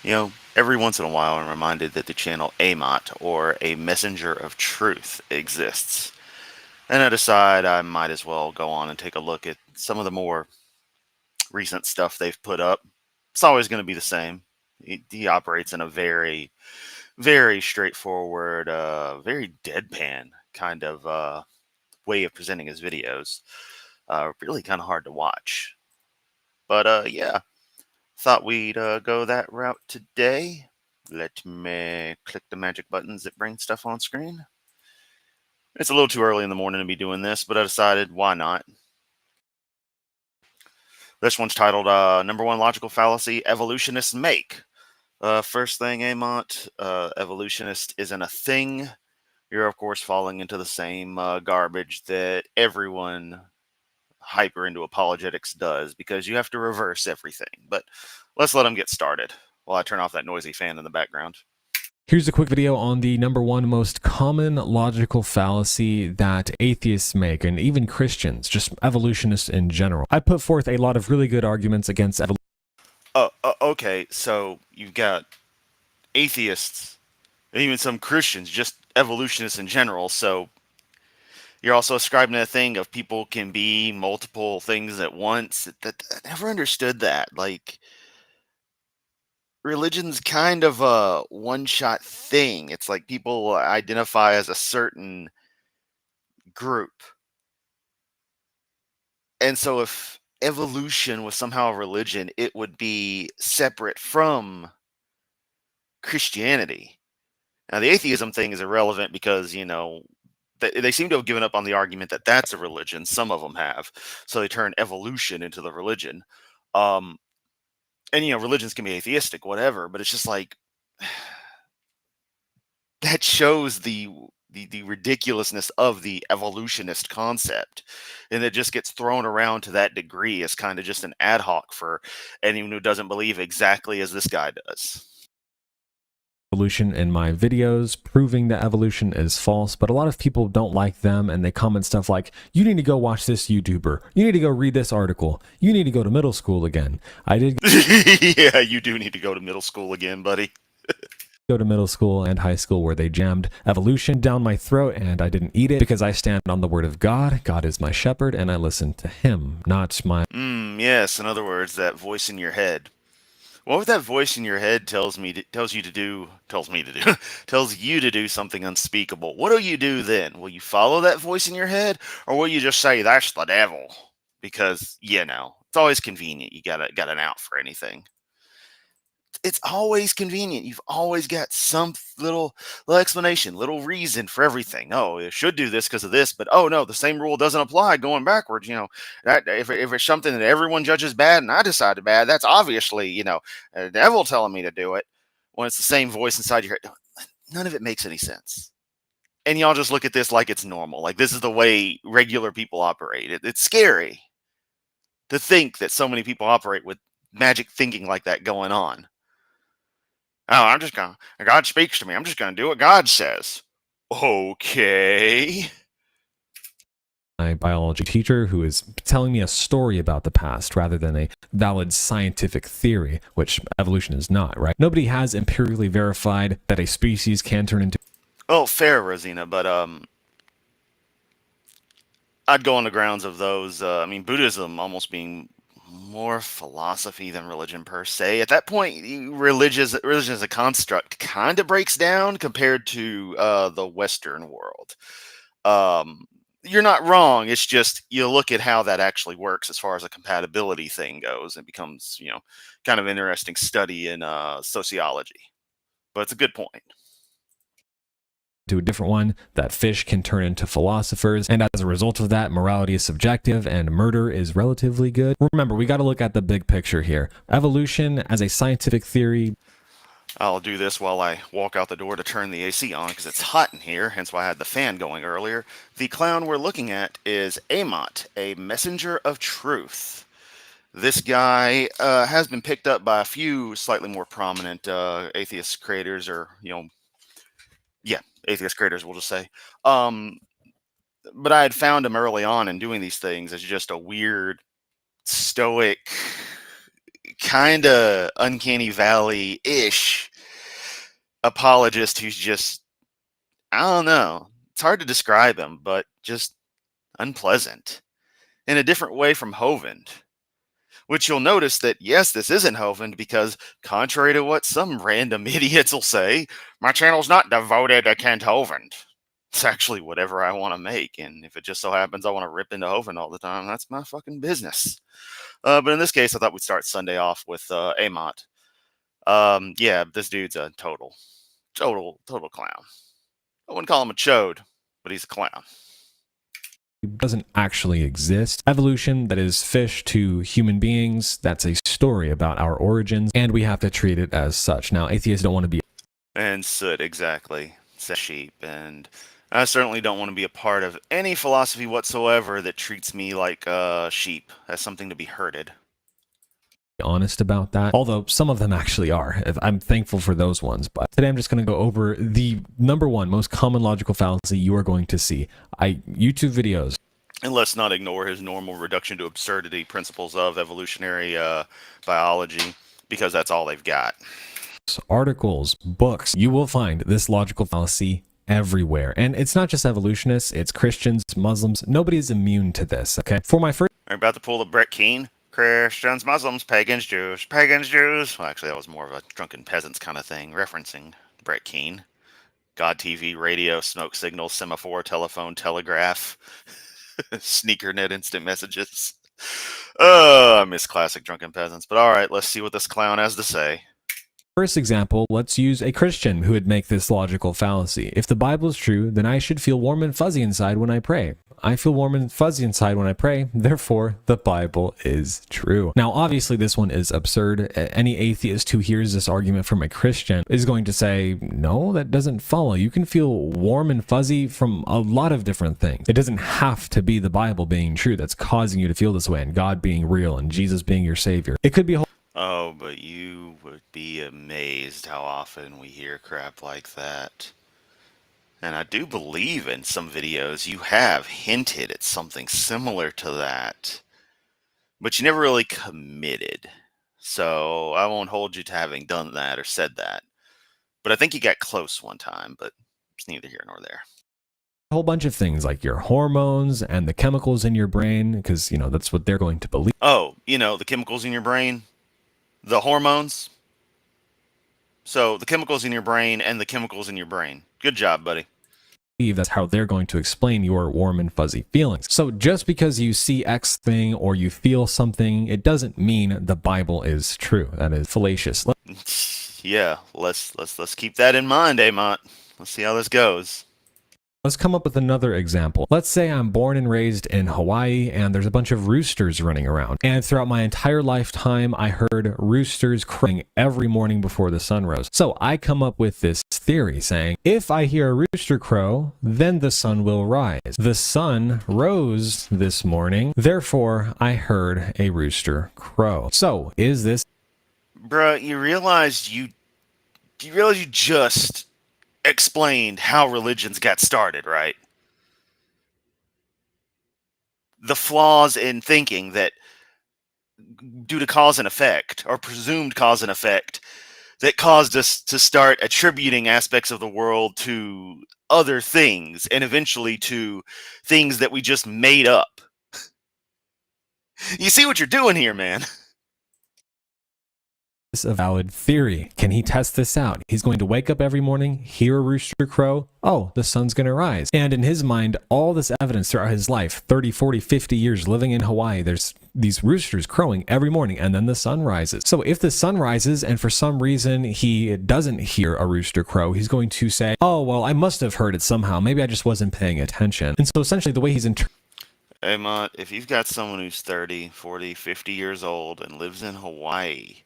Every once in a while I'm reminded that the channel Amot, or a messenger of truth, exists. And I decide I might as well go on and take a look at some of the more recent stuff they've put up. It's always going to be the same. He operates in a very, very straightforward, very deadpan kind of way of presenting his videos. Really kind of hard to watch. But yeah, thought we'd go that route today. Let me click the magic buttons that bring stuff on screen. It's a little too early in the morning to be doing this, but I decided why not. This one's titled Number One Logical Fallacy Evolutionists Make. First thing, Amont, evolutionist isn't a thing. You're, of course, falling into the same garbage that everyone hyper into apologetics does, because you have to reverse everything. But let's let them get started while I turn off that noisy fan in the background. Here's a quick video on the number one most common logical fallacy that atheists make, and even Christians, just evolutionists in general. I put forth a lot of really good arguments against evolution. Okay, so you've got atheists, and even some Christians, just evolutionists in general, so you're also ascribing to a thing of people can be multiple things at once. I never understood that. Like, religion's kind of a one-shot thing. It's like people identify as a certain group. And so if evolution was somehow a religion, it would be separate from Christianity. Now, the atheism thing is irrelevant because, they seem to have given up on the argument that that's a religion. Some of them have. So they turn evolution into the religion. Um, and, religions can be atheistic, whatever, but it's just like, that shows the ridiculousness of the evolutionist concept, and it just gets thrown around to that degree as kind of just an ad hoc for anyone who doesn't believe exactly as this guy does. Evolution in my videos, proving that evolution is false, but a lot of people don't like them, and they comment stuff like, you need to go watch this YouTuber, you need to go read this article, you need to go to middle school again. I did Yeah, you do need to go to middle school again, buddy. Go to middle school and high school where they jammed evolution down my throat, and I didn't eat it because I stand on the word of God. God is my shepherd, and I listen to him, not my... Yes, in other words, that voice in your head. What if that voice in your head tells you to do tells you to do something unspeakable? What do you do then? Will you follow that voice in your head, or will you just say that's the devil? Because it's always convenient. You got an out for anything. It's always convenient. You've always got some little explanation, little reason for everything. Oh, you should do this because of this, but oh no, the same rule doesn't apply going backwards. That if it's something that everyone judges bad and I decided bad, that's obviously the devil telling me to do it. When it's the same voice inside your head, none of it makes any sense. And y'all just look at this like it's normal. Like this is the way regular people operate. It's scary to think that so many people operate with magic thinking like that going on. Oh, God speaks to me. I'm just gonna do what God says. Okay. My biology teacher who is telling me a story about the past rather than a valid scientific theory, which evolution is not, right? Nobody has empirically verified that a species can turn into... Oh, fair, Rosina, but I'd go on the grounds of those. Buddhism almost being more philosophy than religion per se. At that point, religion as a construct kind of breaks down compared to the Western world. You're not wrong. It's just you look at how that actually works as far as a compatibility thing goes. It becomes, kind of interesting study in sociology. But it's a good point. To a different one, that fish can turn into philosophers, and as a result of that, morality is subjective and murder is relatively good. Remember, we got to look at the big picture here. Evolution as a scientific theory... I'll do this while I walk out the door to turn the AC on because it's hot in here, hence why I had the fan going earlier. The clown we're looking at is Amot, a messenger of truth. This guy has been picked up by a few slightly more prominent atheist creators, or, atheist creators, we'll just say. But I had found him early on in doing these things as just a weird, stoic, kind of uncanny valley-ish apologist who's just, I don't know, it's hard to describe him, but just unpleasant in a different way from Hovind. Which you'll notice that, yes, this isn't Hovind because, contrary to what some random idiots will say, my channel's not devoted to Kent Hovind. It's actually whatever I want to make, and if it just so happens I want to rip into Hovind all the time, that's my fucking business. But in this case, I thought we'd start Sunday off with Amot. Yeah, this dude's a total clown. I wouldn't call him a chode, but he's a clown. Doesn't actually exist. Evolution, that is fish to human beings, that's a story about our origins, and we have to treat it as such. Now, atheists don't want to be... And soot, exactly. Sheep, and I certainly don't want to be a part of any philosophy whatsoever that treats me like a sheep, as something to be herded. Honest about that, although some of them actually are. I'm thankful for those ones, but today I'm just going to go over the number one most common logical fallacy you are going to see. YouTube videos. And let's not ignore his normal reduction to absurdity principles of evolutionary biology, because that's all they've got. Articles, books, you will find this logical fallacy everywhere. And it's not just evolutionists, it's Christians, Muslims. Nobody is immune to this, okay? For my first... Are you about to pull the Brett Keane? Christians, Muslims, pagans, Jews, pagans, Jews. Well, actually, that was more of a drunken peasants kind of thing, referencing Brett Keane. God TV, radio, smoke signals, semaphore, telephone, telegraph, sneakernet instant messages. I miss classic drunken peasants. But all right, let's see what this clown has to say. First example, let's use a Christian who would make this logical fallacy. If the Bible is true, then I should feel warm and fuzzy inside when I pray. I feel warm and fuzzy inside when I pray, therefore the Bible is true. Now, obviously this one is absurd. Any atheist who hears this argument from a Christian is going to say, no, that doesn't follow. You can feel warm and fuzzy from a lot of different things. It doesn't have to be the Bible being true that's causing you to feel this way, and God being real, and Jesus being your savior. It could be a whole... Oh, but you would be amazed how often we hear crap like that. And I do believe in some videos you have hinted at something similar to that, but you never really committed. So I won't hold you to having done that or said that. But I think you got close one time, but it's neither here nor there. A whole bunch of things like your hormones and the chemicals in your brain, because, you know, that's what they're going to believe. Oh, you know, the chemicals in your brain? The hormones? So the chemicals in your brain and the chemicals in your brain. Good job, buddy. That's how they're going to explain your warm and fuzzy feelings. So just because you see X thing or you feel something, it doesn't mean the Bible is true. That is fallacious. Yeah, let's keep that in mind, Amot. Let's see how this goes. Let's come up with another example. Let's say I'm born and raised in Hawaii and there's a bunch of roosters running around. And throughout my entire lifetime, I heard roosters crowing every morning before the sun rose. So I come up with this theory saying, if I hear a rooster crow, then the sun will rise. The sun rose this morning, therefore I heard a rooster crow. So is this... Bruh, you realize you just explained how religions got started, right? The flaws in thinking that due to cause and effect, or presumed cause and effect, that caused us to start attributing aspects of the world to other things, and eventually to things that we just made up. You see what you're doing here, man? A valid theory. Can he test this out? He's going to wake up every morning, hear a rooster crow, oh, the sun's going to rise. And in his mind, all this evidence throughout his life, 30, 40, 50 years living in Hawaii, there's these roosters crowing every morning, and then the sun rises. So if the sun rises and for some reason he doesn't hear a rooster crow, he's going to say, oh, well, I must have heard it somehow. Maybe I just wasn't paying attention. And so essentially the way he's Hey, Mont, if you've got someone who's 30, 40, 50 years old and lives in Hawaii,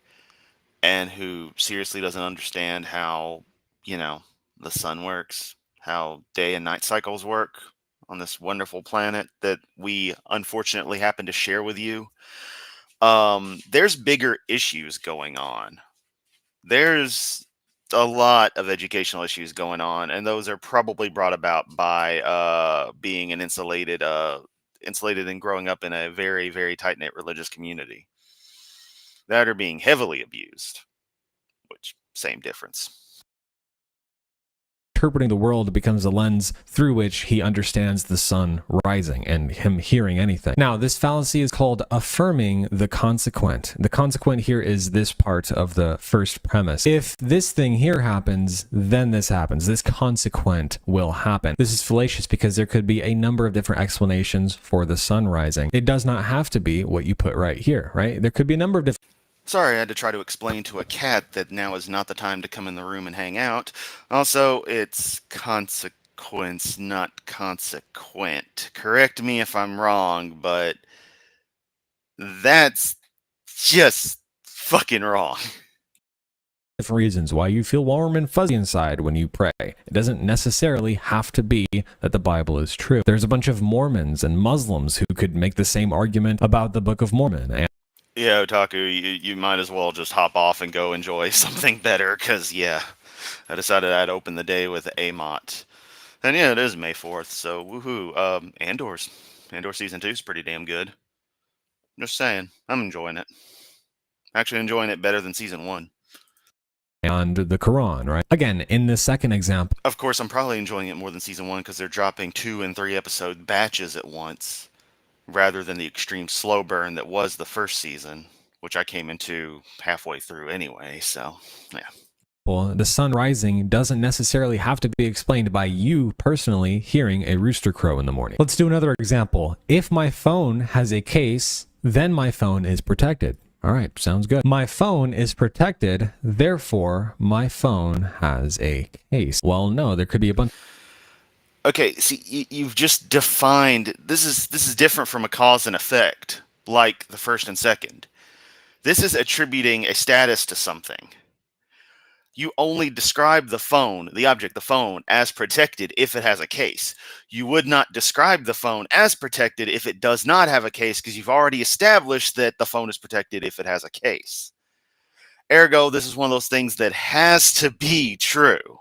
and who seriously doesn't understand how, you know, the sun works, how day and night cycles work on this wonderful planet that we unfortunately happen to share with you, there's bigger issues going on. There's a lot of educational issues going on, and those are probably brought about by being an insulated and growing up in a very, very tight-knit religious community. that are being heavily abused, which, same difference. Interpreting the world becomes a lens through which he understands the sun rising and him hearing anything. Now, this fallacy is called affirming the consequent. The consequent here is this part of the first premise. If this thing here happens, then this happens. This consequent will happen. This is fallacious because there could be a number of different explanations for the sun rising. It does not have to be what you put right here, right? There could be a number of different. Sorry, I had to try to explain to a cat that now is not the time to come in the room and hang out. Also, it's consequence, not consequent. Correct me if I'm wrong, but that's just fucking wrong. Different reasons why you feel warm and fuzzy inside when you pray. It doesn't necessarily have to be that the Bible is true. There's a bunch of Mormons and Muslims who could make the same argument about the Book of Mormon. And yeah, Otaku, you might as well just hop off and go enjoy something better, because, yeah, I decided I'd open the day with Amot. And yeah, it is May 4th, so woohoo. Andor Season 2 is pretty damn good. Just saying, I'm enjoying it. Actually enjoying it better than Season 1. And the Quran, right? Again, in the second example. Of course, I'm probably enjoying it more than Season 1 because they're dropping 2 and 3 episode batches at once, rather than the extreme slow burn that was the first season, which I came into halfway through anyway, so, yeah. Well, the sun rising doesn't necessarily have to be explained by you personally hearing a rooster crow in the morning. Let's do another example. If my phone has a case, then my phone is protected. All right, sounds good. My phone is protected, therefore my phone has a case. Well, no, there could be a bunch. Okay, see, you've just defined, this is different from a cause and effect, like the first and second. This is attributing a status to something. You only describe the phone, the object, the phone, as protected if it has a case. You would not describe the phone as protected if it does not have a case, because you've already established that the phone is protected if it has a case. Ergo, this is one of those things that has to be true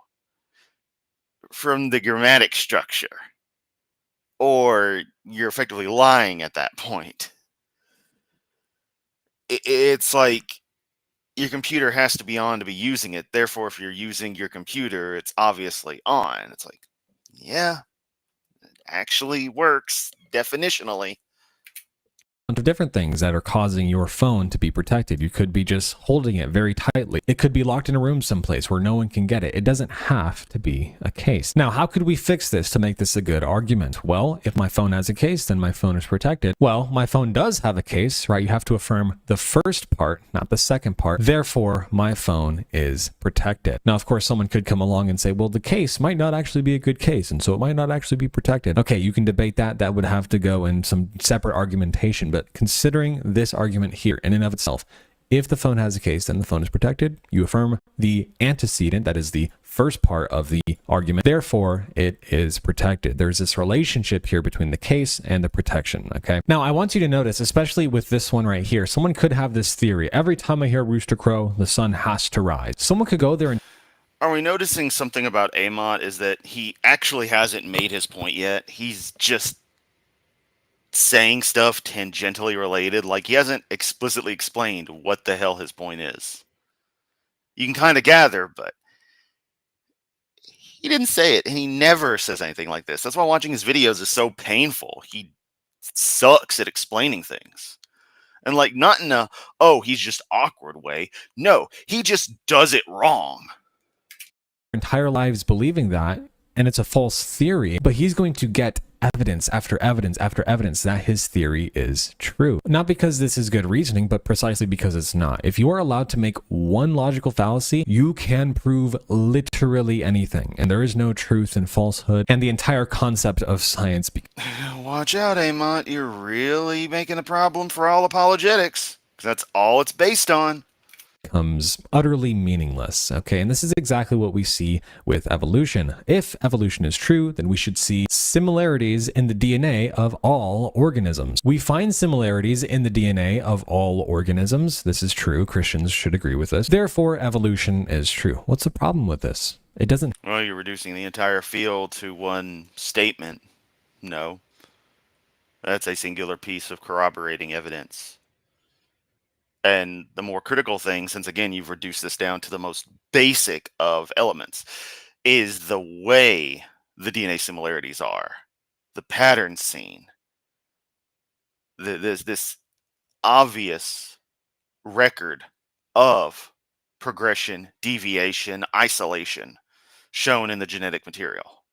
from the grammatic structure, or you're effectively lying at that point. It's like your computer has to be on to be using it. Therefore, if you're using your computer, it's obviously on. It's like, yeah, it actually works definitionally. Of different things that are causing your phone to be protected. You could be just holding it very tightly. It could be locked in a room someplace where no one can get it. It doesn't have to be a case. Now, how could we fix this to make this a good argument? Well, if my phone has a case, then my phone is protected. Well, my phone does have a case, right? You have to affirm the first part, not the second part. Therefore, my phone is protected. Now, of course, someone could come along and say, well, the case might not actually be a good case, and so it might not actually be protected. Okay, you can debate that. That would have to go in some separate argumentation, but considering this argument here in and of itself, if the phone has a case, then the phone is protected. You affirm the antecedent, that is the first part of the argument. Therefore, it is protected. There's this relationship here between the case and the protection, okay? Now, I want you to notice, especially with this one right here, someone could have this theory. Every time I hear rooster crow, the sun has to rise. Someone could go there and... Are we noticing something about Amot is that he actually hasn't made his point yet? He's just saying stuff tangentially related, like he hasn't explicitly explained what the hell his point is. You can kind of gather, but he didn't say it, and he never says anything like this. That's why watching his videos is so painful. He sucks at explaining things. And like, not in a, oh, he's just awkward way. No, he just does it wrong. Entire lives believing that, and it's a false theory, but he's going to get evidence after evidence after evidence that his theory is true. Not because this is good reasoning, but precisely because it's not. If you are allowed to make one logical fallacy, you can prove literally anything, and there is no truth and falsehood, and the entire concept of science. Watch out, Amot. You're really making a problem for all apologetics, because that's all it's based on. Becomes utterly meaningless, okay? And this is exactly what we see with evolution. If evolution is true, then we should see similarities in the DNA of all organisms. We find similarities in the DNA of all organisms. This is true. Christians should agree with this. Therefore, evolution is true. What's the problem with this? It doesn't... Well, you're reducing the entire field to one statement. No. That's a singular piece of corroborating evidence. And the more critical thing, since again you've reduced this down to the most basic of elements, is the way the DNA similarities are, the pattern seen, this obvious record of progression, deviation, isolation shown in the genetic material.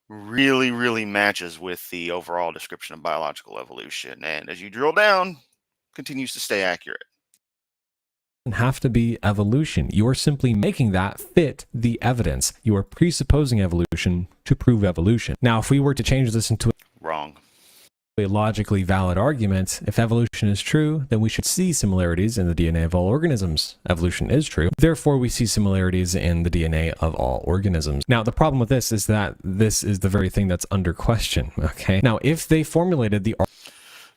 Really, really matches with the overall description of biological evolution. And as you drill down, continues to stay accurate. Have to be evolution. You are simply making that fit the evidence. You are presupposing evolution to prove evolution. Now, if we were to change this into Wrong. a logically valid argument, if evolution is true, then we should see similarities in the DNA of all organisms. Evolution is true. Therefore, we see similarities in the DNA of all organisms. Now, the problem with this is that this is the very thing that's under question, okay? Now, if they formulated the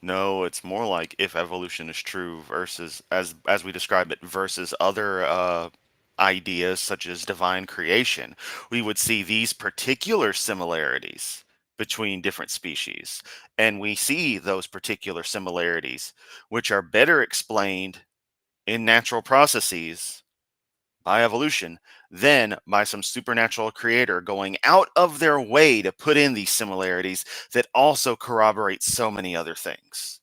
No, it's more like if evolution is true versus, as we describe it, versus other ideas such as divine creation, we would see these particular similarities between different species. And we see those particular similarities, which are better explained in natural processes by evolution than by some supernatural creator going out of their way to put in these similarities that also corroborate so many other things.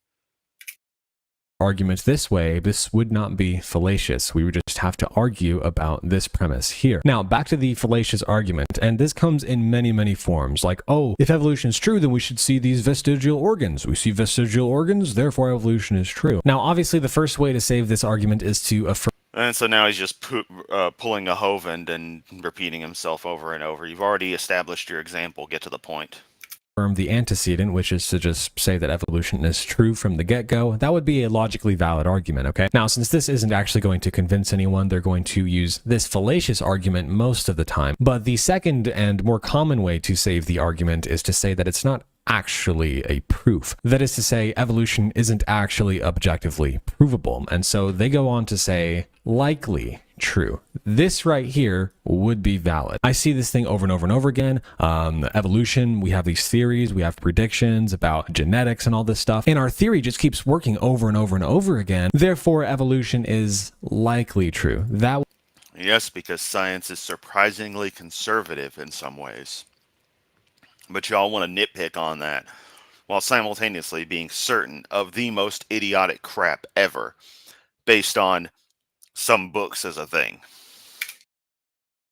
argument this way, this would not be fallacious. We would just have to argue about this premise here. Now, back to the fallacious argument, and this comes in many, many forms, like, oh, if evolution is true, then we should see these vestigial organs. We see vestigial organs, therefore evolution is true. Now, obviously, the first way to save this argument is to affirm. And so now he's just pulling a Hovind and repeating himself over and over. You've already established your example. Get to the point. The antecedent, which is to just say that evolution is true from the get-go. That would be a logically valid argument, okay? Now, since this isn't actually going to convince anyone, they're going to use this fallacious argument most of the time. But the second and more common way to save the argument is to say that it's not actually a proof. That is to say, evolution isn't actually objectively provable. And so they go on to say, likely true. This right here would be valid. I see this thing over and over and over again. Evolution, we have these theories, we have predictions about genetics and all this stuff. And our theory just keeps working over and over and over again. Therefore, evolution is likely true. Yes, because science is surprisingly conservative in some ways. But y'all want to nitpick on that while simultaneously being certain of the most idiotic crap ever based on some books as a thing.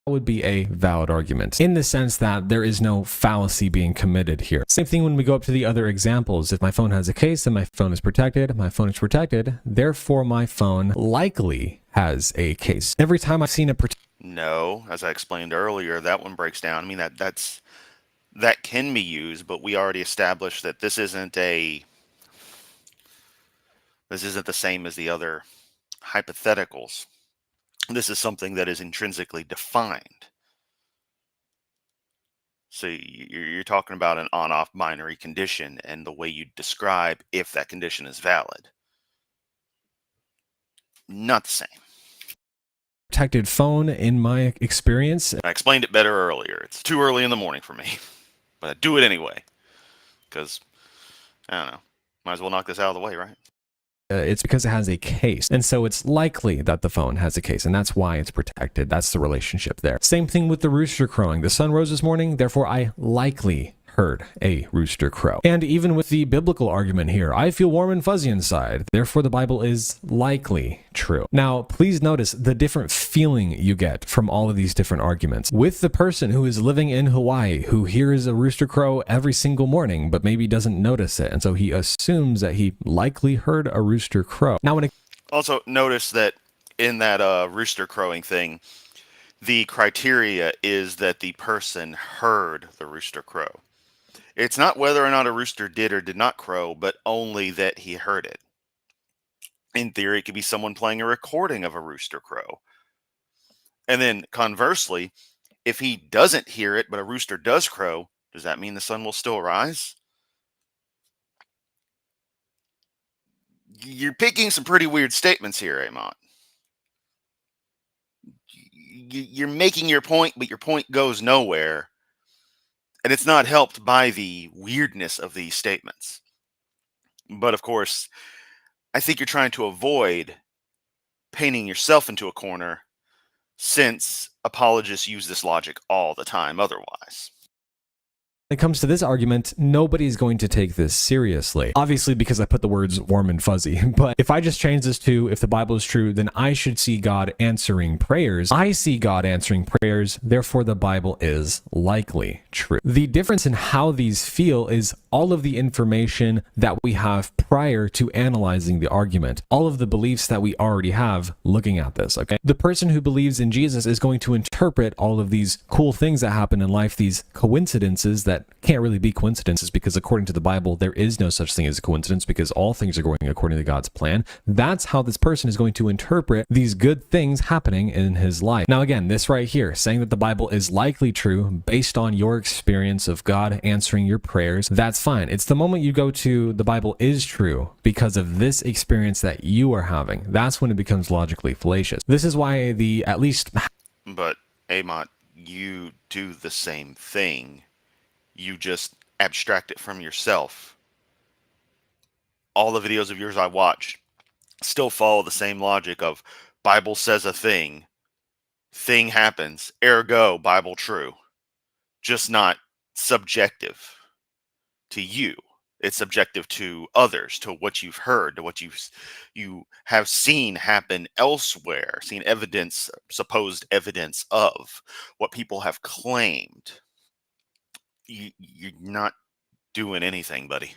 Would be a valid argument in the sense that there is no fallacy being committed here. Same thing when we go up to the other examples. If my phone has a case, then my phone is protected. My phone is protected. Therefore, my phone likely has a case. Every time I've seen a No, as I explained earlier, that one breaks down. I mean, that can be used, but we already established that this isn't the same as the other hypotheticals. This is something that is intrinsically defined. So you're talking about an on-off binary condition and the way you describe if that condition is valid. Not the same. protected phone in my experience. I explained it better earlier. It's too early in the morning for me, but I do it anyway because I don't know. Might as well knock this out of the way, right? It's because it has a case. And so it's likely that the phone has a case, and that's why it's protected. That's the relationship there. Same thing with the rooster crowing. The sun rose this morning, therefore I likely heard a rooster crow. And even with the biblical argument here, I feel warm and fuzzy inside, therefore the Bible is likely true. Now, please notice the different feeling you get from all of these different arguments. With the person who is living in Hawaii, who hears a rooster crow every single morning, but maybe doesn't notice it, and so he assumes that he likely heard a rooster crow. Now, when it Also, notice that in that rooster crowing thing, the criteria is that the person heard the rooster crow. It's not whether or not a rooster did or did not crow, but only that he heard it. In theory, it could be someone playing a recording of a rooster crow. And then conversely, if he doesn't hear it, but a rooster does crow, does that mean the sun will still rise? You're picking some pretty weird statements here, Amont. You're making your point, but your point goes nowhere. And it's not helped by the weirdness of these statements. But of course, I think you're trying to avoid painting yourself into a corner, since apologists use this logic all the time otherwise. When it comes to this argument, nobody's going to take this seriously. Obviously, because I put the words warm and fuzzy. But if I just change this to, if the Bible is true, then I should see God answering prayers. I see God answering prayers, therefore the Bible is likely true. The difference in how these feel is all of the information that we have prior to analyzing the argument. All of the beliefs that we already have looking at this, okay? The person who believes in Jesus is going to interpret all of these cool things that happen in life, these coincidences that can't really be coincidences, because according to the Bible, there is no such thing as a coincidence, because all things are going according to God's plan. That's how this person is going to interpret these good things happening in his life. Now, again, this right here, saying that the Bible is likely true based on your experience of God answering your prayers, that's fine. It's the moment you go to the Bible is true because of this experience that you are having. That's when it becomes logically fallacious. This is why the, at least... But, Amot, you do the same thing. You just abstract it from yourself. All the videos of yours I watch still follow the same logic of Bible says a thing happens, ergo Bible true. Just not subjective to you. It's subjective to others, to what you've heard, to what you have seen happen elsewhere, seen evidence, supposed evidence of what people have claimed. You're not doing anything, buddy.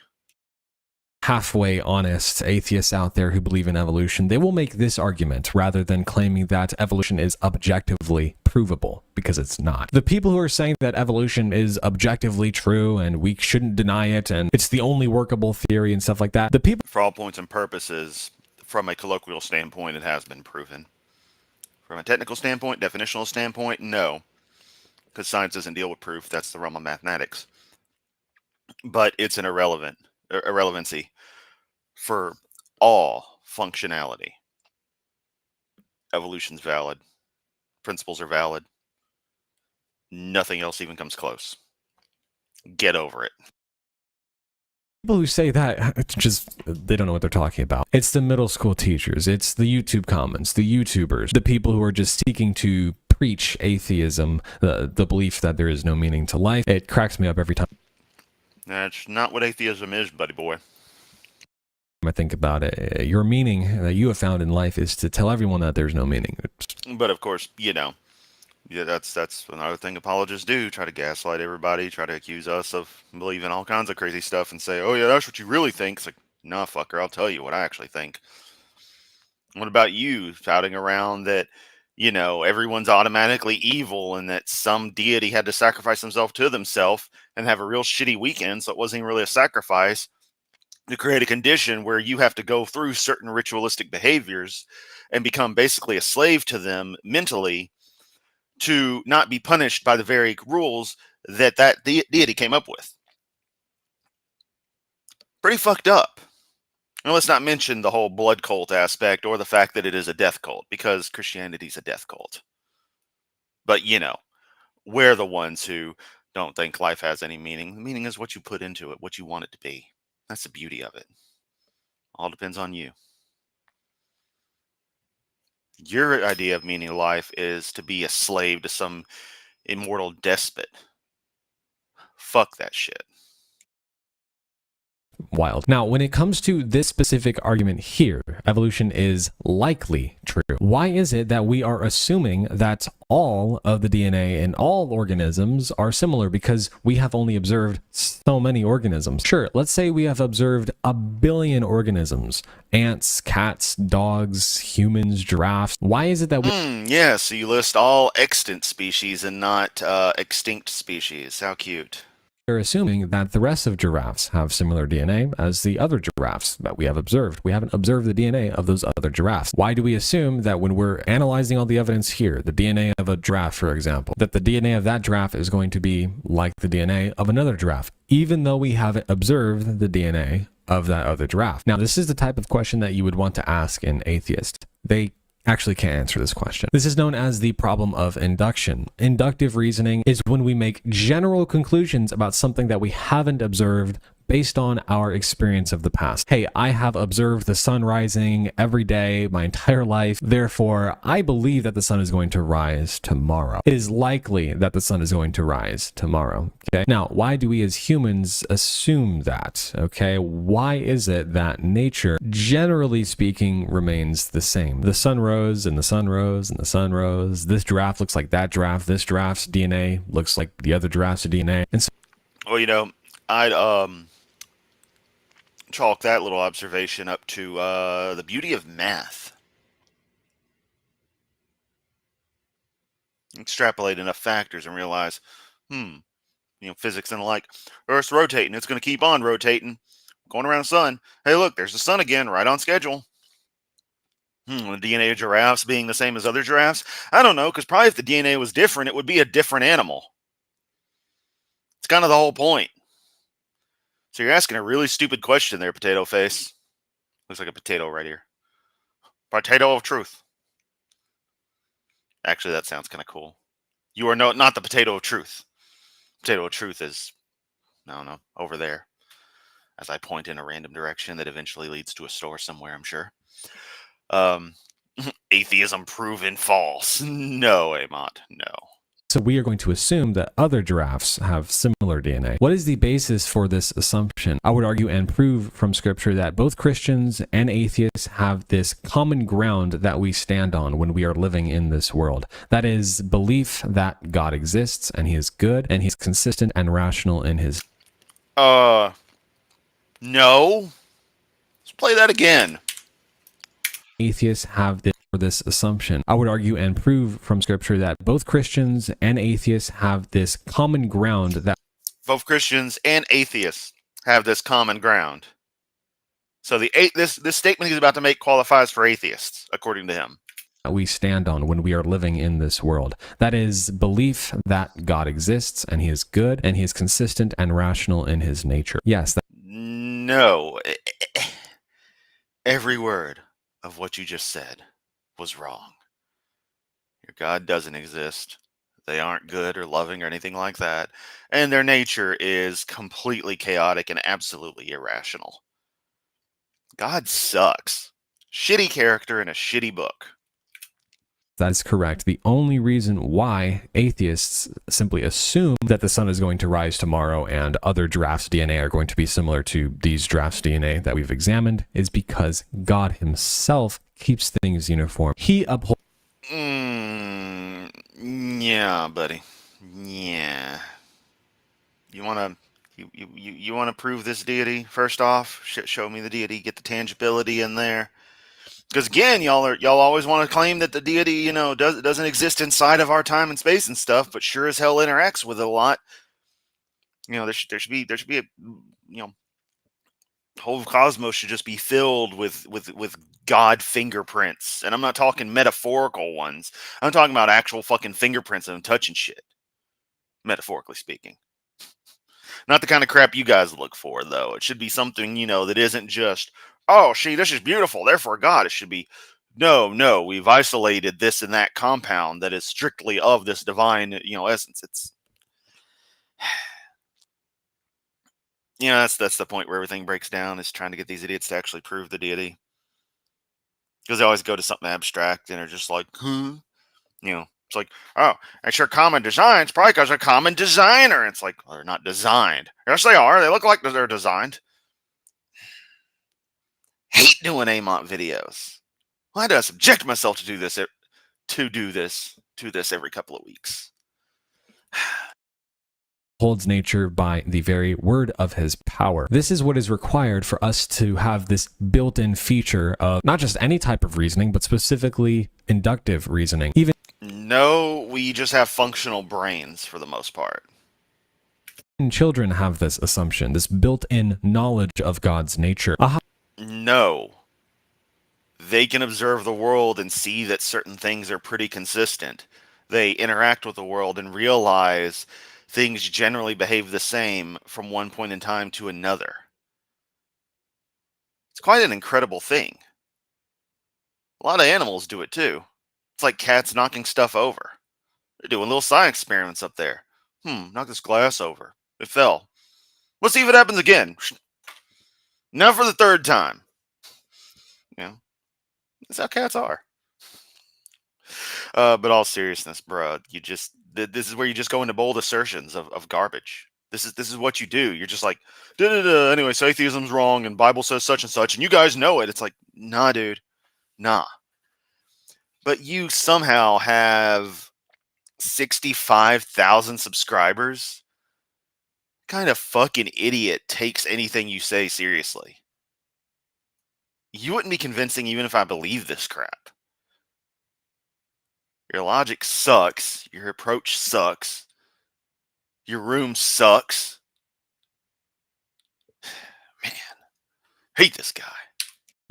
Halfway honest atheists out there who believe in evolution, they will make this argument rather than claiming that evolution is objectively provable, because it's not. The people who are saying that evolution is objectively true and we shouldn't deny it and it's the only workable theory and stuff like that, the people... For all points and purposes, from a colloquial standpoint, it has been proven. From a technical standpoint, definitional standpoint, no. Because science doesn't deal with proof. That's the realm of mathematics. But it's an irrelevancy for all functionality. Evolution's valid. Principles are valid. Nothing else even comes close. Get over it. People who say that, it's just, they don't know what they're talking about. It's the middle school teachers. It's the YouTube comments, the YouTubers, the people who are just seeking to preach atheism, the belief that there is no meaning to life. It cracks me up every time. That's not what atheism is, buddy boy. I think about it. Your meaning that you have found in life is to tell everyone that there's no meaning. But of course, yeah, that's another thing apologists do. Try to gaslight everybody, try to accuse us of believing all kinds of crazy stuff and say, oh yeah, that's what you really think. It's like, nah, fucker, I'll tell you what I actually think. What about you shouting around that, everyone's automatically evil and that some deity had to sacrifice himself to themselves and have a real shitty weekend, so it wasn't even really a sacrifice, to create a condition where you have to go through certain ritualistic behaviors and become basically a slave to them mentally to not be punished by the very rules that deity came up with. Pretty fucked up. And let's not mention the whole blood cult aspect or the fact that it is a death cult, because Christianity's a death cult. But, we're the ones who don't think life has any meaning. The meaning is what you put into it, what you want it to be. That's the beauty of it. All depends on you. Your idea of meaning of life is to be a slave to some immortal despot. Fuck that shit. Wild. Now, when it comes to this specific argument here, evolution is likely true. Why is it that we are assuming that all of the DNA in all organisms are similar, because we have only observed so many organisms? Sure, let's say we have observed 1 billion organisms. Ants, cats, dogs, humans, giraffes. Why is it that we... Yeah, so you list all extant species and not extinct species. How cute. We're assuming that the rest of giraffes have similar DNA as the other giraffes that we have observed. We haven't observed the DNA of those other giraffes. Why do we assume that when we're analyzing all the evidence here, the DNA of a giraffe, for example, that the DNA of that giraffe is going to be like the DNA of another giraffe, even though we haven't observed the DNA of that other giraffe? Now, this is the type of question that you would want to ask an atheist. They actually can't answer this question. This is known as the problem of induction. Inductive reasoning is when we make general conclusions about something that we haven't observed based on our experience of the past. Hey, I have observed the sun rising every day my entire life. Therefore, I believe that the sun is going to rise tomorrow. It is likely that the sun is going to rise tomorrow. Okay. Now, why do we as humans assume that? Okay. Why is it that nature, generally speaking, remains the same? The sun rose and the sun rose and the sun rose. This giraffe looks like that giraffe. This giraffe's DNA looks like the other giraffe's DNA. And so, Well, I'd chalk that little observation up to the beauty of math. Extrapolate enough factors and realize, physics and the like. Earth's rotating. It's going to keep on rotating. Going around the sun. Hey, look, there's the sun again, right on schedule. The DNA of giraffes being the same as other giraffes? I don't know, because probably if the DNA was different, it would be a different animal. It's kind of the whole point. So you're asking a really stupid question there, potato face. Looks like a potato right here. Potato of truth. Actually, that sounds kind of cool. You are not the potato of truth. Potato of truth is, I don't know, over there. As I point in a random direction that eventually leads to a store somewhere, I'm sure. Atheism proven false. No, Amot, no. So we are going to assume that other giraffes have similar DNA. What is the basis for this assumption? I would argue and prove from scripture that both Christians and atheists have this common ground that we stand on when we are living in this world. That is belief that God exists and he is good and he's consistent and rational in his... No. Let's play that again. Atheists have this assumption. I would argue and prove from scripture that both Christians and atheists have this common ground that both Christians and atheists have this common ground. So this statement he's about to make qualifies for atheists, according to him. We stand on when we are living in this world. That is belief that God exists and he is good and he is consistent and rational in his nature. Yes. No. Every word of what you just said was wrong. Your God doesn't exist. They aren't good or loving or anything like that. And their nature is completely chaotic and absolutely irrational. God sucks. Shitty character in a shitty book. That is correct. The only reason why atheists simply assume that the sun is going to rise tomorrow and other giraffes' DNA are going to be similar to these giraffes' DNA that we've examined is because God himself keeps things uniform. He upholds... Yeah, buddy. Yeah. You want to prove this deity first off? Show me the deity, get the tangibility in there. Because again, y'all always want to claim that the deity, doesn't exist inside of our time and space and stuff, but sure as hell interacts with it a lot. There should be a whole cosmos should just be filled with God fingerprints, and I'm not talking metaphorical ones. I'm talking about actual fucking fingerprints of them touching shit. Metaphorically speaking. Not the kind of crap you guys look for, though. It should be something, that isn't just, oh, this is beautiful, therefore God. It should be, no, we've isolated this and that compound that is strictly of this divine, essence. It's, that's the point where everything breaks down, is trying to get these idiots to actually prove the deity. Because they always go to something abstract and are just like, it's like, oh, it's your common design. It's probably because they're common designer. It's like, well, they're not designed. Yes, they are. They look like they're designed. Hate doing Amont videos. Why do I subject myself to do this every couple of weeks? Holds nature by the very word of his power. This is what is required for us to have this built-in feature of not just any type of reasoning, but specifically inductive reasoning. No, we just have functional brains for the most part. Children have this assumption, this built-in knowledge of God's nature. No. They can observe the world and see that certain things are pretty consistent. They interact with the world and realize things generally behave the same from one point in time to another. It's quite an incredible thing. A lot of animals do it too. It's like cats knocking stuff over. They're doing little science experiments up there. Knock this glass over. It fell. Let's see if it happens again. Now for the third time. You know, that's how cats are. But all seriousness, bro, this is where you just go into bold assertions of garbage. This is what you do. You're just like, da da da. Anyway, so atheism's wrong, and Bible says such and such, and you guys know it. It's like, nah, dude, nah. But you somehow have 65,000 subscribers. Kind of fucking idiot takes anything you say seriously? You wouldn't be convincing even if I believe this crap. Your logic sucks. Your approach sucks. Your room sucks. Man, hate this guy.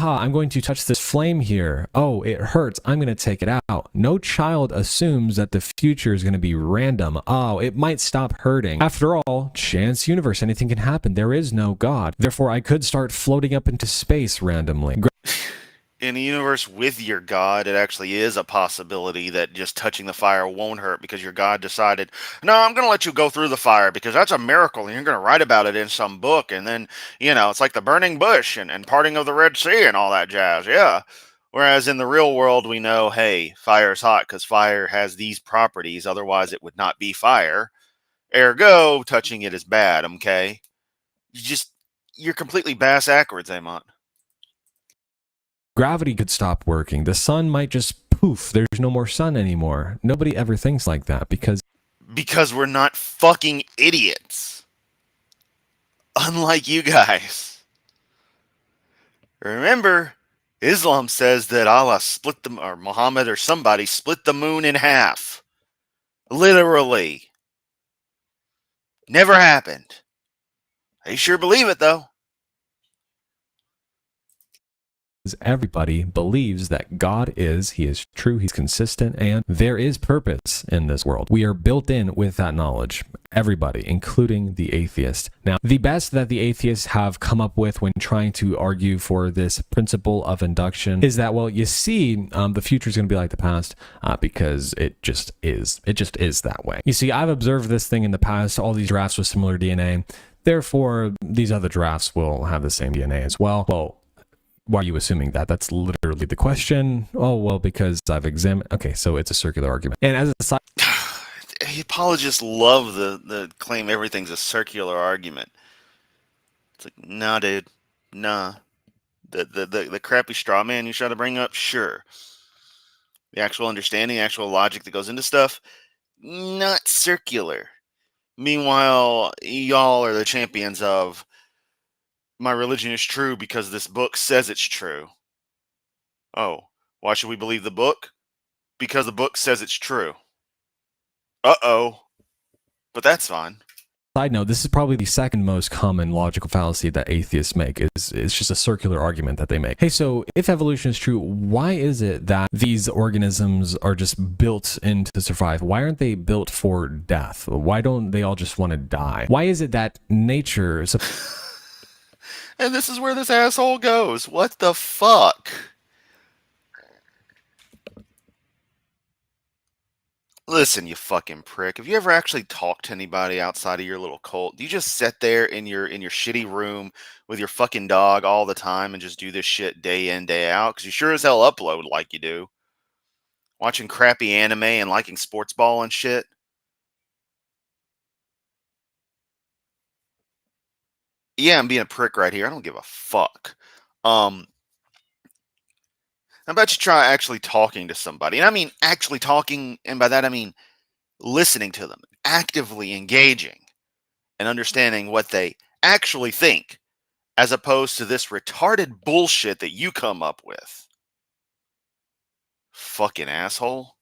I'm going to touch this flame here. Oh, it hurts. I'm going to take it out. No child assumes that the future is going to be random. Oh, it might stop hurting. After all, chance universe, anything can happen. There is no God. Therefore, I could start floating up into space randomly. In a universe with your God, it actually is a possibility that just touching the fire won't hurt because your God decided, no, I'm going to let you go through the fire because that's a miracle and you're going to write about it in some book. And then, it's like the burning bush and parting of the Red Sea and all that jazz. Yeah. Whereas in the real world, we know, hey, fire's hot because fire has these properties. Otherwise, it would not be fire. Ergo, touching it is bad, okay? You're completely bass backwards, Amont. Gravity could stop working. The sun might just poof. There's no more sun anymore. Nobody ever thinks like that because we're not fucking idiots. Unlike you guys. Remember, Islam says that Allah or Muhammad or somebody split the moon in half. Literally. Never happened. They sure believe it, though. everybody believes that God he is true, he's consistent, and there is purpose in this world. We are built in with that knowledge. Everybody, including the atheist. Now, the best that the atheists have come up with when trying to argue for this principle of induction is that, well, you see, the future is going to be like the past because it just is. It just is that way. You see, I've observed this thing in the past, all these drafts with similar DNA. Therefore, these other drafts will have the same DNA as well. Well, why are you assuming that? That's literally the question. Oh, well, because I've examined. Okay, so it's a circular argument. And as a side, apologists love the claim everything's a circular argument. It's like, nah, dude, nah. The crappy straw man you try to bring up, sure. The actual understanding, actual logic that goes into stuff, not circular. Meanwhile, y'all are the champions of my religion is true because this book says it's true. Oh, why should we believe the book? Because the book says it's true. Uh-oh. But that's fine. side note, this is probably the second most common logical fallacy that atheists make. It's just a circular argument that they make. Hey, so if evolution is true, why is it that these organisms are just built in to survive? Why aren't they built for death? Why don't they all just want to die? Why is it that nature is And this is where this asshole goes. What the fuck? Listen, you fucking prick. Have you ever actually talked to anybody outside of your little cult? Do you just sit there in your shitty room with your fucking dog all the time and just do this shit day in, day out? Because you sure as hell upload like you do. Watching crappy anime and liking sports ball and shit. Yeah, I'm being a prick right here. I don't give a fuck. How about you try actually talking to somebody? And I mean actually talking, and by that I mean listening to them, actively engaging, and understanding what they actually think, as opposed to this retarded bullshit that you come up with. Fucking asshole.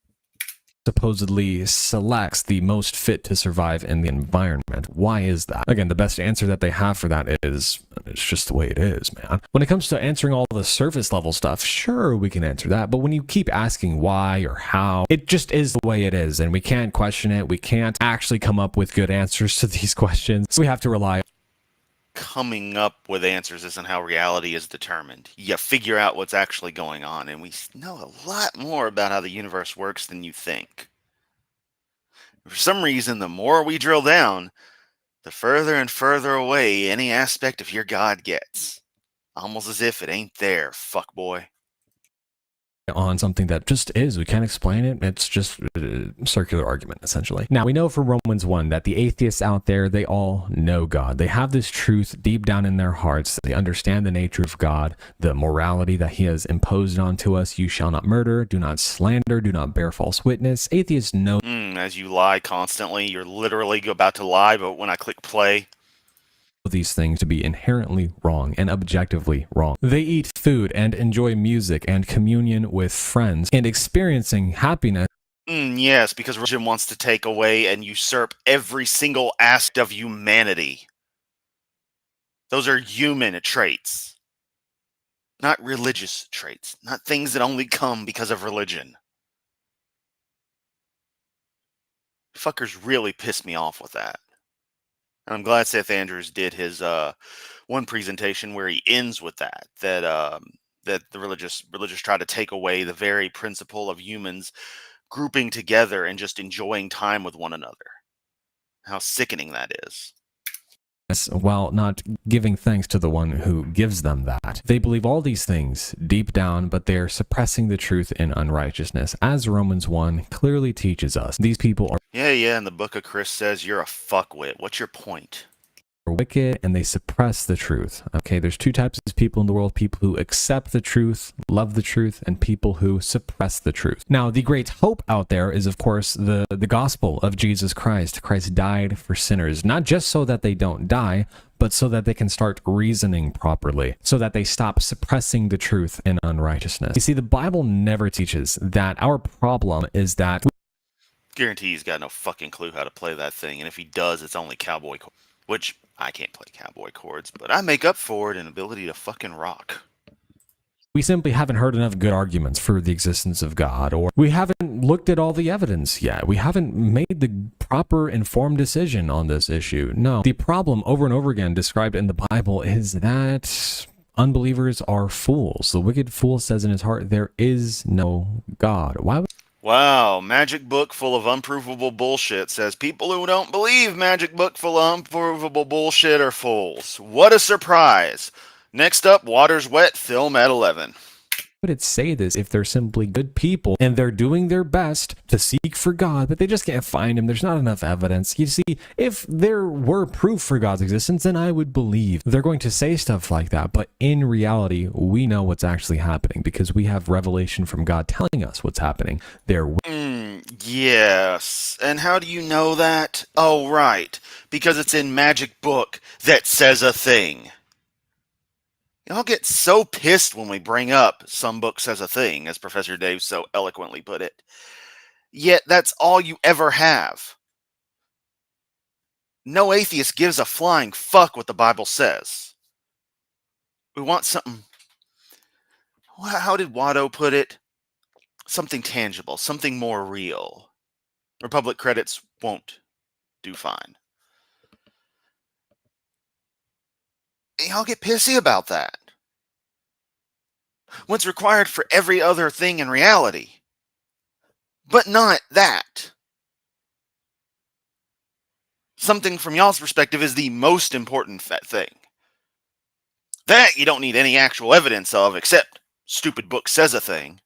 supposedly selects the most fit to survive in the environment? Why is that? Again, the best answer that they have for that is it's just the way it is, man. When it comes to answering all the surface level stuff, sure, we can answer that. But when you keep asking why or how, it just is the way it is. And we can't question it. We can't actually come up with good answers to these questions. We have to rely. Coming up with answers isn't how reality is determined. You figure out what's actually going on, and we know a lot more about how the universe works than you think. For some reason, the more we drill down, the further and further away any aspect of your God gets. Almost as if it ain't there, fuckboy. On something that just is. We can't explain it. It's just a circular argument, essentially. Now, we know from Romans 1 that the atheists out there, they all know God. They have this truth deep down in their hearts. They understand the nature of God, the morality that he has imposed onto us. You shall not murder, do not slander, do not bear false witness. Atheists know As you lie constantly, you're literally about to lie, but when I click play, these things to be inherently wrong and objectively wrong. They eat food and enjoy music and communion with friends and experiencing happiness. Yes, because religion wants to take away and usurp every single aspect of humanity. Those are human traits, not religious traits, not things that only come because of religion. Fuckers really pissed me off with that. And I'm glad Seth Andrews did his one presentation where he ends with that that the religious try to take away the very principle of humans grouping together and just enjoying time with one another. How sickening that is. While not giving thanks to the one who gives them that. They believe all these things deep down, but they're suppressing the truth in unrighteousness. As Romans 1 clearly teaches us, these people are And the book of Chris says you're a fuckwit. What's your point? wicked and they suppress the truth. Okay, there's two types of people in the world: people who accept the truth, love the truth, and people who suppress the truth. Now, the great hope out there is, of course, the gospel of Jesus Christ. Christ died for sinners, not just so that they don't die, but so that they can start reasoning properly, so that they stop suppressing the truth in unrighteousness. You see, the Bible never teaches that. Our problem is that Guarantee he's got no fucking clue how to play that thing, and if he does, it's only cowboy chords. Which, I can't play cowboy chords, but I make up for it in ability to fucking rock. we simply haven't heard enough good arguments for the existence of God, or we haven't looked at all the evidence yet. We haven't made the proper informed decision on this issue. No, the problem over and over again described in the Bible is that unbelievers are fools. The wicked fool says in his heart, there is no God. Why would Wow, magic book full of unprovable bullshit says people who don't believe magic book full of unprovable bullshit are fools. What a surprise. Next up, Water's Wet, film at 11. it say this if they're simply good people and they're doing their best to seek for God, but they just can't find him? There's not enough evidence. You see, if there were proof for God's existence, then I would believe. They're going to say stuff like that, but in reality, we know what's actually happening because we have revelation from God telling us what's happening. Yes. And how do you know that? Oh, right. Because it's in magic book that says a thing. Y'all get so pissed when we bring up some book says a thing, as Professor Dave so eloquently put it. Yet that's all you ever have. No atheist gives a flying fuck what the Bible says. We want something. How did Watto put it? Something tangible, something more real. Republic credits won't do fine. Y'all get pissy about that. What's required for every other thing in reality. But not that. Something from y'all's perspective is the most important thing. That you don't need any actual evidence of except stupid book says a thing.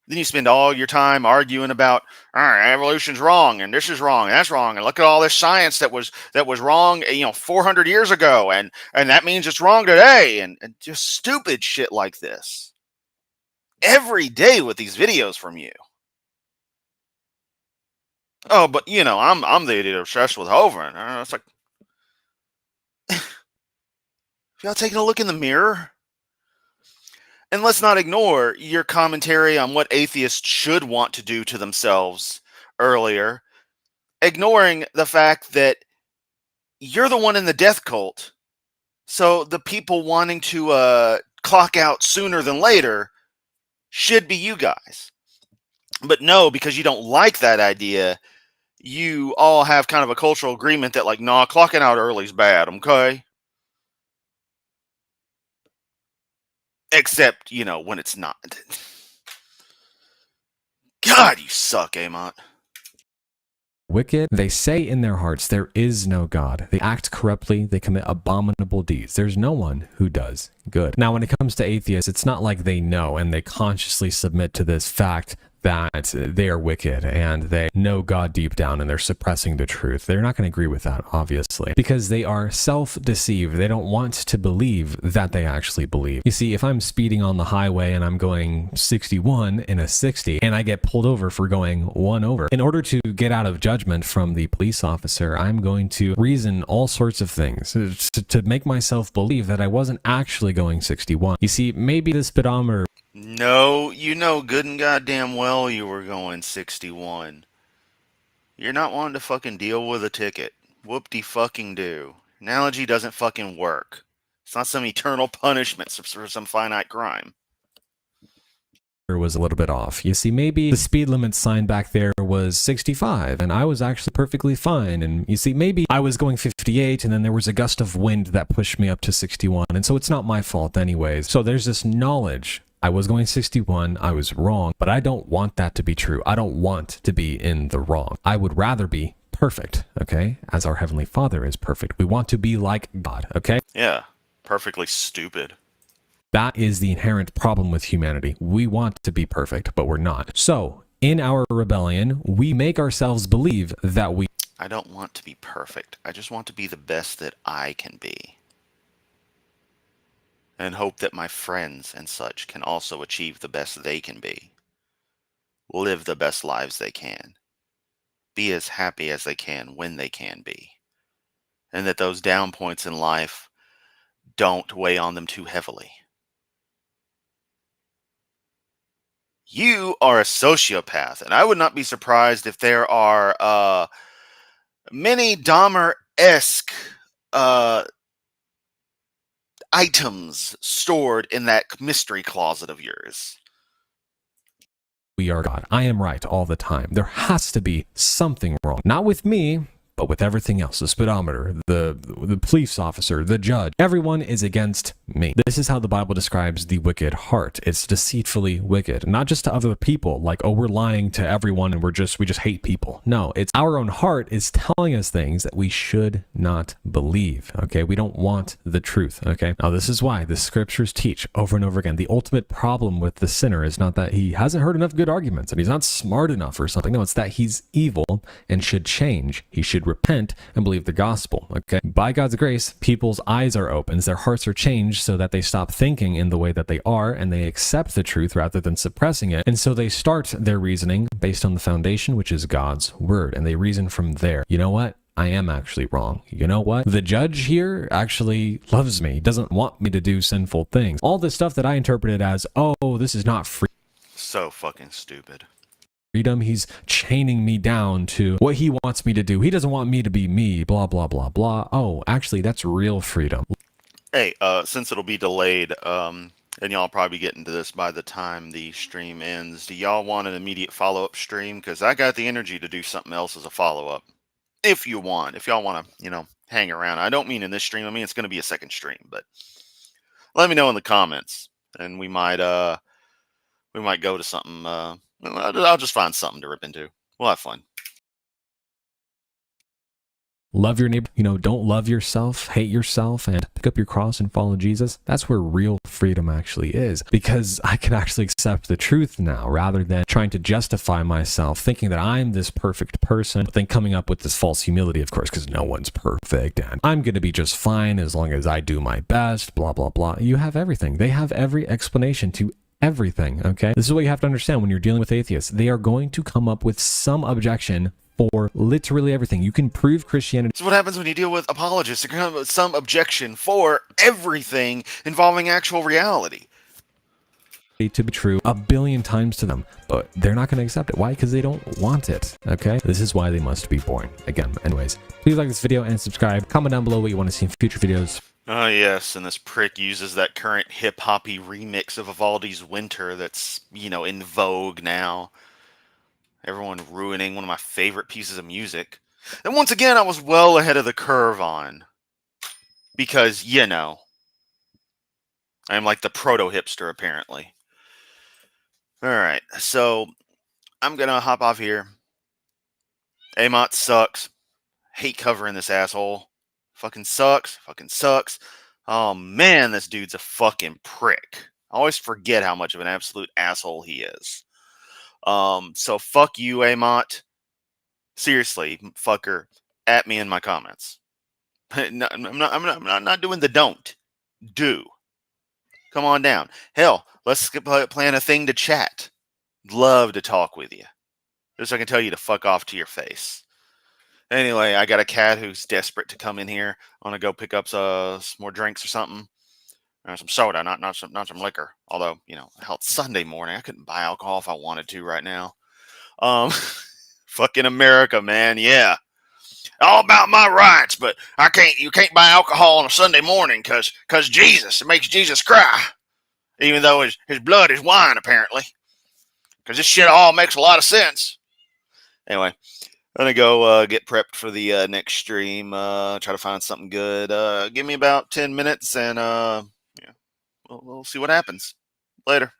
Then you spend all your time arguing about, all right, evolution's wrong, and this is wrong, and that's wrong, and look at all this science that was wrong, 400 years ago, and that means it's wrong today, and just stupid shit like this. Every day with these videos from you. Oh, but I'm the idiot obsessed with Hovind. It's like, y'all taking a look in the mirror? And let's not ignore your commentary on what atheists should want to do to themselves earlier, ignoring the fact that you're the one in the death cult, so the people wanting to clock out sooner than later should be you guys. But no, because you don't like that idea, you all have kind of a cultural agreement that, like, nah, clocking out early is bad, okay? Except, when it's not. God, you suck, Amont. wicked. They say in their hearts, there is no God. They act corruptly. They commit abominable deeds. There's no one who does good. Now, when it comes to atheists, it's not like they know and they consciously submit to this fact that they are wicked and they know God deep down and they're suppressing the truth. They're not going to agree with that, obviously, because they are self-deceived. They don't want to believe that they actually believe. You see, if I'm speeding on the highway and I'm going 61 in a 60 and I get pulled over for going 1 over, in order to get out of judgment from the police officer, I'm going to reason all sorts of things to make myself believe that I wasn't actually going 61. You see, maybe the speedometer. No, you know good and goddamn well you were going 61. You're not wanting to fucking deal with a ticket. Whoop-de-fucking-do. Analogy doesn't fucking work. It's not some eternal punishment for some finite crime. Was a little bit off. You see, maybe the speed limit sign back there was 65 and I was actually perfectly fine. And you see, maybe I was going 58 and then there was a gust of wind that pushed me up to 61. And so it's not my fault anyways. So there's this knowledge. I was going 61, I was wrong, but I don't want that to be true. I don't want to be in the wrong. I would rather be perfect, okay? As our Heavenly Father is perfect. We want to be like God, okay? Yeah, perfectly stupid. That is the inherent problem with humanity. We want to be perfect, but we're not. So, in our rebellion, we make ourselves believe that we... I don't want to be perfect. I just want to be the best that I can be. And hope that my friends and such can also achieve the best they can be. Live the best lives they can. Be as happy as they can when they can be. And that those down points in life don't weigh on them too heavily. You are a sociopath, and I would not be surprised if there are many Dahmer-esque items stored in that mystery closet of yours. We are God. I am right all the time. There has to be something wrong. Not with me, but with everything else. The speedometer, the police officer, the judge. Everyone is against me. This is how the Bible describes the wicked heart. It's deceitfully wicked. Not just to other people, like, oh, we're lying to everyone and we just hate people. No, it's our own heart is telling us things that we should not believe, okay? We don't want the truth, okay? Now, this is why the scriptures teach over and over again. The ultimate problem with the sinner is not that he hasn't heard enough good arguments and he's not smart enough or something. No, it's that he's evil and should change. He should repent and believe the gospel, okay? By God's grace, people's eyes are opened, their hearts are changed so that they stop thinking in the way that they are and they accept the truth rather than suppressing it. And so they start their reasoning based on the foundation, which is God's word, and they reason from there. You know what? I am actually wrong. You know what? The judge here actually loves me, doesn't want me to do sinful things. All this stuff that I interpreted as, oh, this is not free. So fucking stupid. Freedom, he's chaining me down to what he wants me to do. He doesn't want me to be me, blah, blah, blah, blah. Oh, actually, that's real freedom. Hey, since it'll be delayed, and y'all probably be getting to this by the time the stream ends, do y'all want an immediate follow-up stream? Because I got the energy to do something else as a follow-up. If y'all want to, hang around. I don't mean in this stream. I mean, it's going to be a second stream, but let me know in the comments, and we might go to something. I'll just find something to rip into. We'll have fun. Love your neighbor, don't love yourself, hate yourself, and pick up your cross and follow Jesus. That's where real freedom actually is, because I can actually accept the truth now rather than trying to justify myself, thinking that I'm this perfect person, but then coming up with this false humility, of course, because no one's perfect and I'm going to be just fine as long as I do my best, blah, blah, blah. You have everything. They have every explanation to everything, okay? This is what you have to understand when you're dealing with atheists. They are going to come up with some objection for literally everything. You can prove Christianity. This is what happens when you deal with apologists. They're going to come up with some objection for everything involving actual reality To be true a billion times to them, but they're not going to accept it. Why? Because they don't want it, okay? This is why they must be born. Again, anyways, please like this video and subscribe. Comment down below what you want to see in future videos. Oh, yes, and this prick uses that current hip-hoppy remix of Vivaldi's Winter that's, in vogue now. Everyone ruining one of my favorite pieces of music. And once again, I was well ahead of the curve on. Because, I am like the proto-hipster, apparently. Alright, so I'm going to hop off here. Amot sucks. Hate covering this asshole. Fucking sucks. Fucking sucks. Oh man, this dude's a fucking prick. I always forget how much of an absolute asshole he is. So fuck you, Amot. Seriously, fucker, at me in my comments. No, I'm not doing the don't. Do. Come on down. Hell, let's plan a thing to chat. Love to talk with you. Just so I can tell you to fuck off to your face. Anyway, I got a cat who's desperate to come in here. I want to go pick up some more drinks or something. Some soda, not some liquor. Although, hell, it's Sunday morning. I couldn't buy alcohol if I wanted to right now. Fucking America, man. Yeah. All about my rights, but you can't buy alcohol on a Sunday morning because Jesus, it makes Jesus cry. Even though his blood is wine, apparently. Because this shit all makes a lot of sense. Anyway, I'm going to go get prepped for the next stream. Try to find something good. Give me about 10 minutes and we'll see what happens. Later.